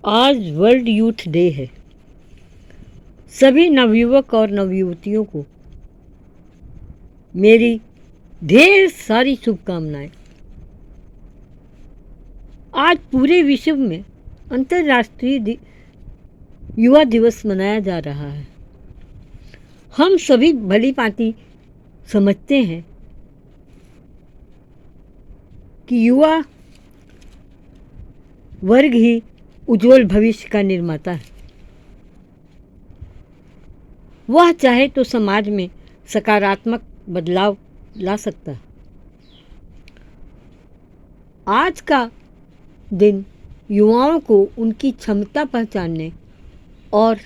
आज world youth day है। सभी नवयुवक और नवयुवतियों को मेरी ढेर सारी शुभकामनाएं। आज पूरे विश्व में अंतर्राष्ट्रीय युवा दिवस मनाया जा रहा है। हम सभी भली भांति समझते हैं कि युवा वर्ग ही उज्जवल भविष्य का निर्माता है। वह चाहे तो समाज में सकारात्मक बदलाव ला सकता है। आज का दिन युवाओं को उनकी क्षमता पहचानने और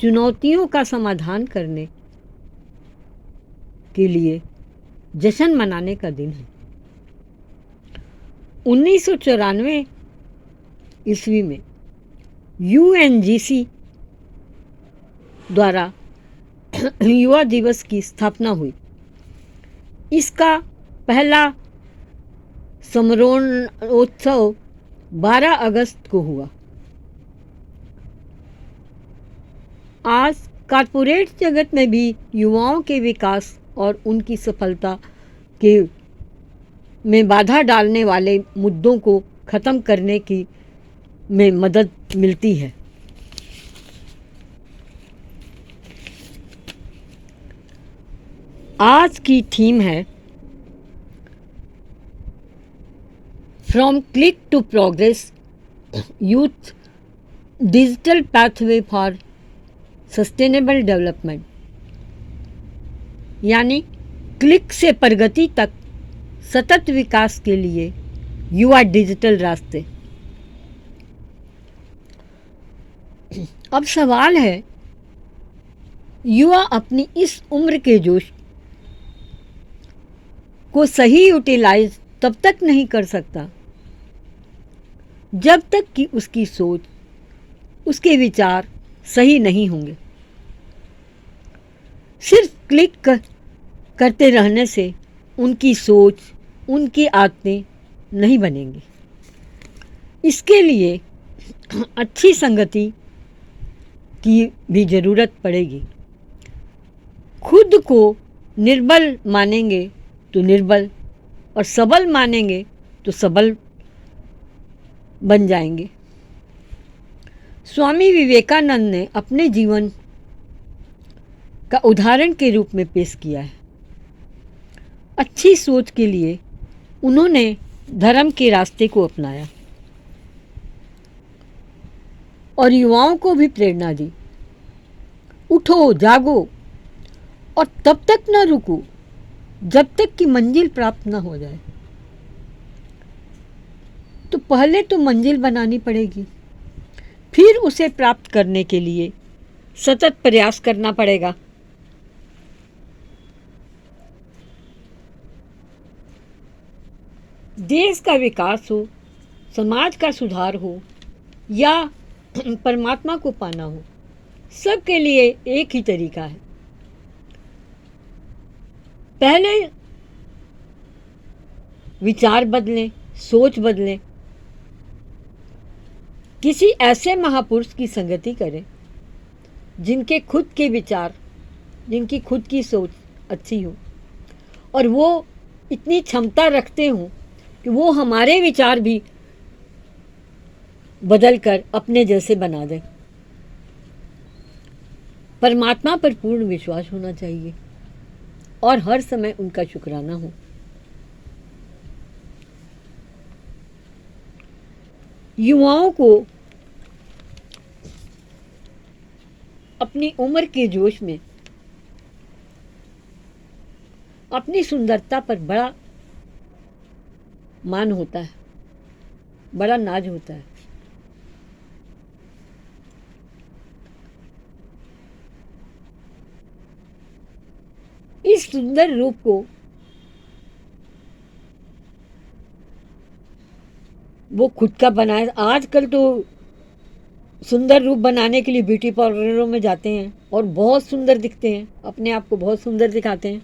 चुनौतियों का समाधान करने के लिए जश्न मनाने का दिन है। 1994 ईस्वी में UNGC द्वारा युवा दिवस की स्थापना हुई। इसका पहला समारोहोत्सव 12 अगस्त को हुआ। आज कॉरपोरेट जगत में भी युवाओं के विकास और उनकी सफलता के में बाधा डालने वाले मुद्दों को ख़त्म करने की में मदद मिलती है। आज की थीम है from click to progress, youth digital pathway for sustainable development. यानी क्लिक से प्रगति तक सतत विकास के लिए युवा डिजिटल रास्ते। अब सवाल है, युवा अपनी इस उम्र के जोश को सही यूटिलाइज तब तक नहीं कर सकता जब तक कि उसकी सोच, उसके विचार सही नहीं होंगे। सिर्फ क्लिक करते रहने से उनकी सोच, उनकी आदतें नहीं बनेंगी। इसके लिए अच्छी संगति की भी ज़रूरत पड़ेगी। खुद को निर्बल मानेंगे तो निर्बल, और सबल मानेंगे तो सबल बन जाएंगे। स्वामी विवेकानंद ने अपने जीवन का उदाहरण के रूप में पेश किया है। अच्छी सोच के लिए उन्होंने धर्म के रास्ते को अपनाया और युवाओं को भी प्रेरणा दी। उठो, जागो और तब तक न रुको जब तक कि मंजिल प्राप्त न हो जाए। तो पहले तो मंजिल बनानी पड़ेगी, फिर उसे प्राप्त करने के लिए सतत प्रयास करना पड़ेगा। देश का विकास हो, समाज का सुधार हो या परमात्मा को पाना हो, सबके लिए एक ही तरीका है। पहले विचार बदलें, सोच बदलें, किसी ऐसे महापुरुष की संगति करें जिनके खुद के विचार, जिनकी खुद की सोच अच्छी हो और वो इतनी क्षमता रखते हों कि वो हमारे विचार भी बदल कर अपने जैसे बना दें। परमात्मा पर पूर्ण विश्वास होना चाहिए और हर समय उनका शुक्राना हो। युवाओं को अपनी उम्र के जोश में अपनी सुंदरता पर बड़ा मान होता है, बड़ा नाज होता है। इस सुंदर रूप को वो खुद का बनाए। आजकल तो सुंदर रूप बनाने के लिए ब्यूटी पार्लरों में जाते हैं और बहुत सुंदर दिखते हैं, अपने आप को बहुत सुंदर दिखाते हैं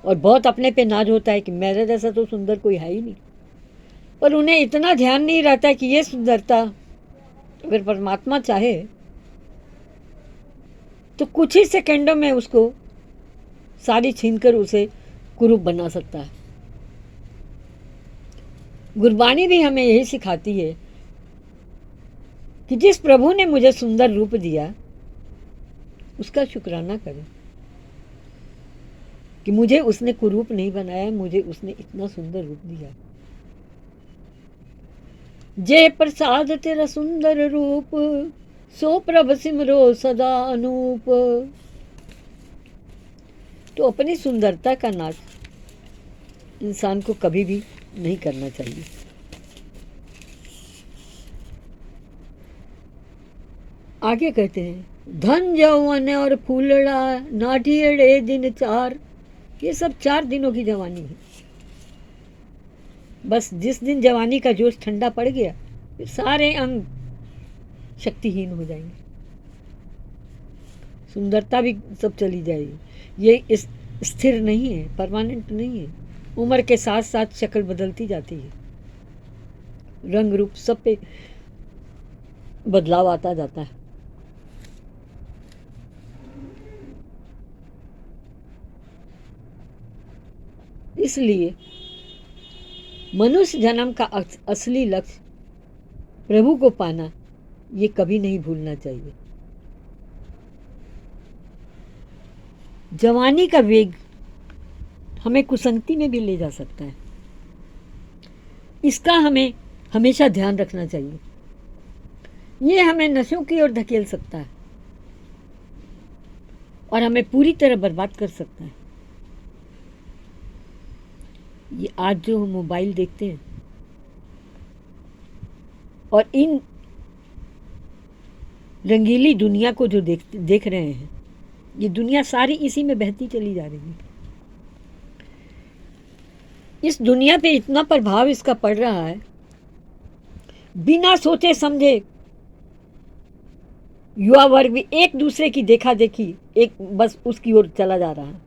और बहुत अपने पे नाज होता है कि मेरे जैसा तो सुंदर कोई है ही नहीं। पर उन्हें इतना ध्यान नहीं रहता कि ये सुंदरता अगर परमात्मा चाहे तो कुछ ही सेकंडों में उसको सारी छीनकर उसे कुरूप बना सकता है। गुरबाणी भी हमें यही सिखाती है कि जिस प्रभु ने मुझे सुंदर रूप दिया उसका शुक्राना करें कि मुझे उसने कुरूप नहीं बनाया, मुझे उसने इतना सुंदर रूप दिया। जय प्रसाद तेरा सुंदर रूप, सो प्रभ सिमरो सदा अनूप। तो अपनी सुंदरता का नाश इंसान को कभी भी नहीं करना चाहिए। आगे कहते हैं, धन जौवन और फूलड़ा नाटियड़े दिन चार। ये सब 4 दिनों की जवानी है। बस जिस दिन जवानी का जोश ठंडा पड़ गया फिर सारे अंग शक्तिहीन हो जाएंगे, सुंदरता भी सब चली जाएगी। ये इस स्थिर नहीं है, परमानेंट नहीं है। उम्र के साथ साथ शक्ल बदलती जाती है, रंग रूप सब पे बदलाव आता जाता है। इसलिए मनुष्य जन्म का असली लक्ष्य प्रभु को पाना ये कभी नहीं भूलना चाहिए। जवानी का वेग हमें कुसंगति में भी ले जा सकता है, इसका हमें हमेशा ध्यान रखना चाहिए। ये हमें नशों की ओर धकेल सकता है और हमें पूरी तरह बर्बाद कर सकता है। ये आज जो हम मोबाइल देखते हैं और इन रंगीली दुनिया को जो देख रहे हैं, ये दुनिया सारी इसी में बहती चली जा रही है। इस दुनिया पे इतना प्रभाव इसका पड़ रहा है, बिना सोचे समझे युवा वर्ग भी एक दूसरे की देखा देखी एक बस उसकी ओर चला जा रहा है,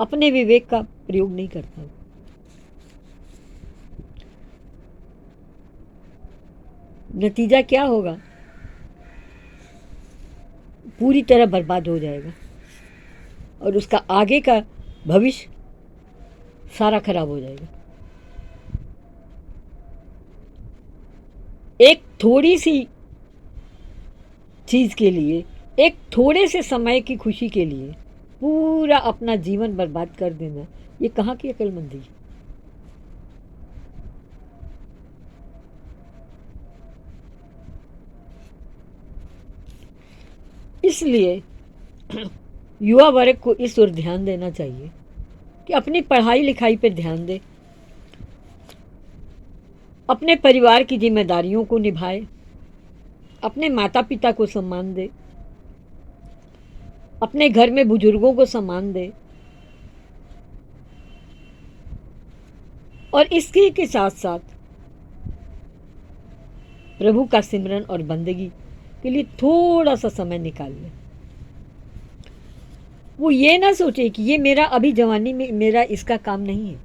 अपने विवेक का प्रयोग नहीं करता। नतीजा क्या होगा? पूरी तरह बर्बाद हो जाएगा और उसका आगे का भविष्य सारा खराब हो जाएगा। एक थोड़ी सी चीज के लिए, एक थोड़े से समय की खुशी के लिए पूरा अपना जीवन बर्बाद कर देना, ये कहाँ की अक्लमंदी है? इसलिए युवा वर्ग को इस ओर ध्यान देना चाहिए कि अपनी पढ़ाई लिखाई पर ध्यान दे, अपने परिवार की जिम्मेदारियों को निभाए, अपने माता पिता को सम्मान दे, अपने घर में बुजुर्गों को सम्मान दे और इसके के साथ साथ प्रभु का सिमरन और बंदगी के लिए थोड़ा सा समय निकाल ले। वो ये ना सोचे कि ये मेरा अभी जवानी में मेरा इसका काम नहीं है,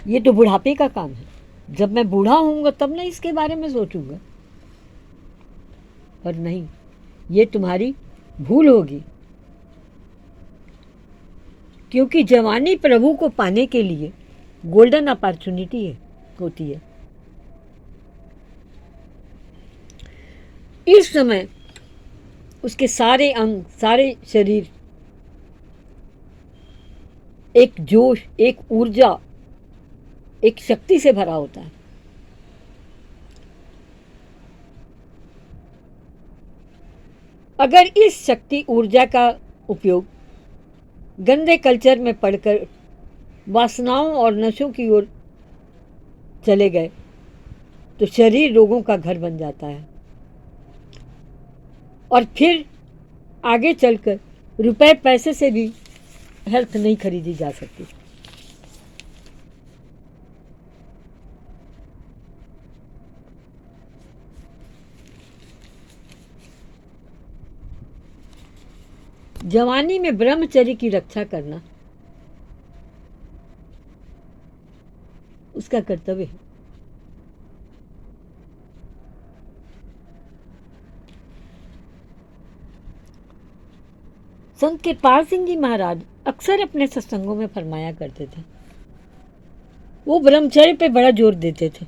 ये तो बुढ़ापे का काम है, जब मैं बूढ़ा होऊंगा तब ना इसके बारे में सोचूंगा। पर नहीं, ये तुम्हारी भूल होगी, क्योंकि जवानी प्रभु को पाने के लिए गोल्डन अपॉर्चुनिटी होती है। इस समय उसके सारे अंग, सारे शरीर एक जोश, एक ऊर्जा, एक शक्ति से भरा होता है। अगर इस शक्ति ऊर्जा का उपयोग गंदे कल्चर में पड़कर वासनाओं और नशों की ओर चले गए तो शरीर रोगों का घर बन जाता है और फिर आगे चलकर रुपए पैसे से भी हेल्थ नहीं खरीदी जा सकती। जवानी में ब्रह्मचर्य की रक्षा करना उसका कर्तव्य है। संत कृपाल सिंह जी महाराज अक्सर अपने सत्संगों में फरमाया करते थे, वो ब्रह्मचर्य पे बड़ा जोर देते थे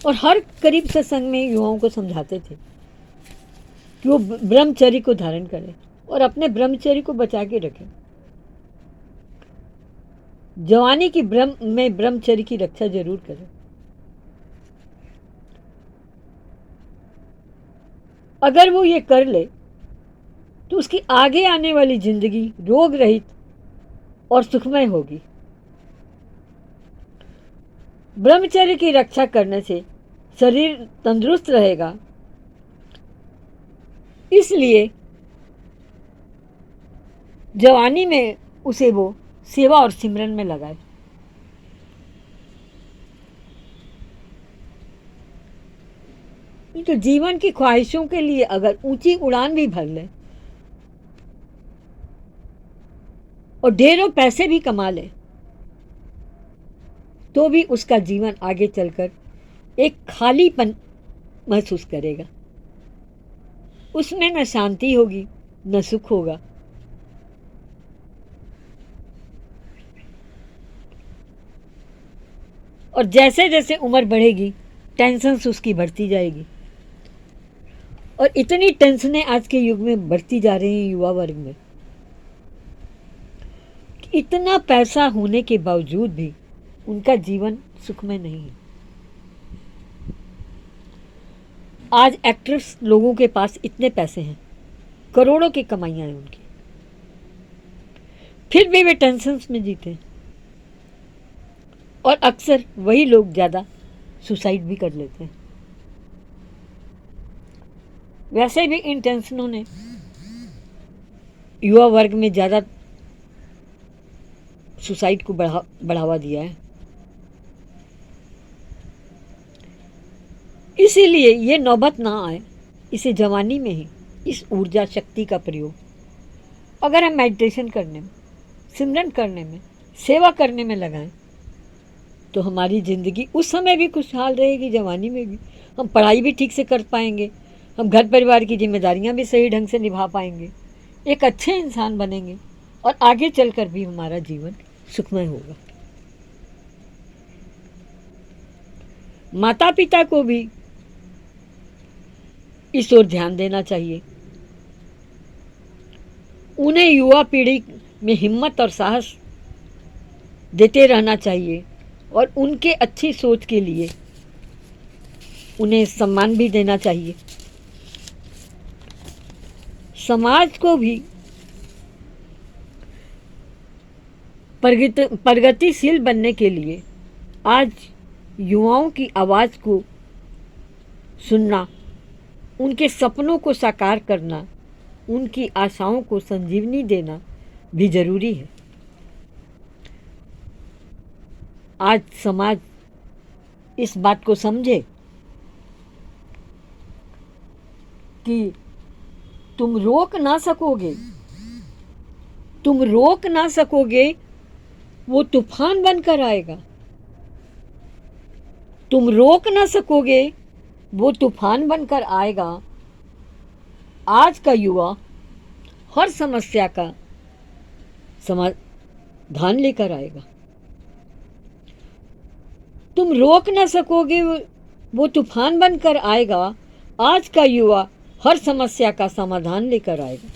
और हर करीब सत्संग में युवाओं को समझाते थे कि वो ब्रह्मचर्य को धारण करें और अपने ब्रह्मचर्य को बचा के रखें। जवानी की में ब्रह्मचर्य की रक्षा जरूर करें। अगर वो ये कर ले तो उसकी आगे आने वाली जिंदगी रोग रहित और सुखमय होगी। ब्रह्मचर्य की रक्षा करने से शरीर तंदुरुस्त रहेगा, इसलिए जवानी में उसे वो सेवा और सिमरन में लगाए। तो जीवन की ख्वाहिशों के लिए अगर ऊंची उड़ान भी भर ले और ढेरों पैसे भी कमा ले तो भी उसका जीवन आगे चलकर एक खालीपन महसूस करेगा। उसमें न शांति होगी न सुख होगा। और जैसे जैसे उम्र बढ़ेगी टेंशन्स उसकी बढ़ती जाएगी और इतनी टेंशनें आज के युग में बढ़ती जा रही हैं युवा वर्ग में। इतना पैसा होने के बावजूद भी उनका जीवन सुखमय नहीं है। आज एक्ट्रेस लोगों के पास इतने पैसे हैं, करोड़ों की कमाइयां हैं उनकी, फिर भी वे टेंशन्स में जीते हैं और अक्सर वही लोग ज़्यादा सुसाइड भी कर लेते हैं। वैसे भी इन टेंशनों ने युवा वर्ग में ज़्यादा सुसाइड को बढ़ावा दिया है। इसीलिए ये नौबत ना आए, इसे जवानी में ही इस ऊर्जा शक्ति का प्रयोग अगर हम मेडिटेशन करने में, सिमरन करने में, सेवा करने में लगाएं तो हमारी ज़िंदगी उस समय भी खुशहाल रहेगी, जवानी में भी हम पढ़ाई भी ठीक से कर पाएंगे, हम घर परिवार की जिम्मेदारियां भी सही ढंग से निभा पाएंगे, एक अच्छे इंसान बनेंगे और आगे चलकर भी हमारा जीवन सुखमय होगा। माता पिता को भी इस ओर ध्यान देना चाहिए। उन्हें युवा पीढ़ी में हिम्मत और साहस देते रहना चाहिए और उनके अच्छी सोच के लिए उन्हें सम्मान भी देना चाहिए। समाज को भी प्रगतिशील बनने के लिए आज युवाओं की आवाज़ को सुनना, उनके सपनों को साकार करना, उनकी आशाओं को संजीवनी देना भी जरूरी है। आज समाज इस बात को समझे कि तुम रोक ना सकोगे, वो तूफान बनकर आएगा। तुम रोक ना सकोगे, वो तूफान बनकर आएगा। आज का युवा हर समस्या का समाधान लेकर आएगा। तुम रोक ना सकोगे, वो तूफान बनकर आएगा। आज का युवा हर समस्या का समाधान लेकर आएगा।